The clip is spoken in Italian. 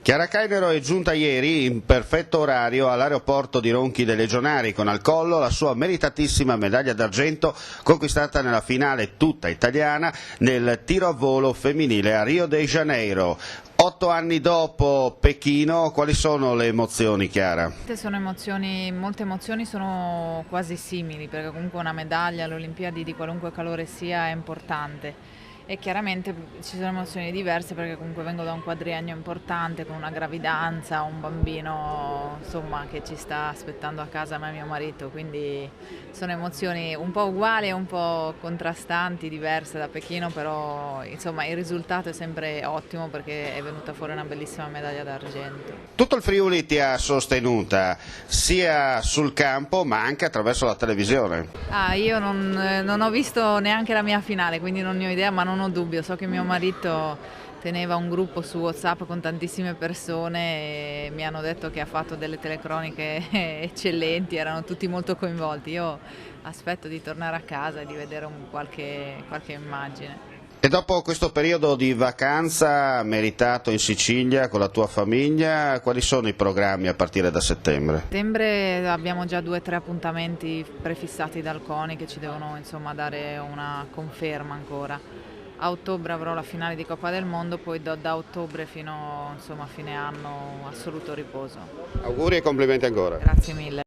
Chiara Cainero è giunta ieri in perfetto orario all'aeroporto di Ronchi dei Legionari con al collo la sua meritatissima medaglia d'argento conquistata nella finale tutta italiana nel tiro a volo femminile a Rio de Janeiro. 8 anni dopo Pechino, quali sono le emozioni, Chiara? Sono emozioni, molte emozioni sono quasi simili, perché comunque una medaglia alle Olimpiadi di qualunque calore sia è importante. E chiaramente ci sono emozioni diverse perché comunque vengo da un quadriennio importante con una gravidanza, un bambino insomma che ci sta aspettando a casa me e mio marito, quindi sono emozioni un po' uguali e un po' contrastanti, diverse da Pechino, però insomma il risultato è sempre ottimo perché è venuta fuori una bellissima medaglia d'argento. Tutto il Friuli ti ha sostenuta sia sul campo ma anche attraverso la televisione. Io non ho visto neanche la mia finale, quindi non ne ho idea, ma non ho dubbio, so che mio marito teneva un gruppo su WhatsApp con tantissime persone e mi hanno detto che ha fatto delle telecroniche eccellenti, erano tutti molto coinvolti. Io aspetto di tornare a casa e di vedere qualche immagine. E dopo questo periodo di vacanza meritato in Sicilia con la tua famiglia, quali sono i programmi a partire da settembre? A settembre abbiamo già 2 o 3 appuntamenti prefissati dal CONI che ci devono insomma dare una conferma ancora. A ottobre avrò la finale di Coppa del Mondo, poi da ottobre fino insomma, a fine anno assoluto riposo. Auguri e complimenti ancora. Grazie mille.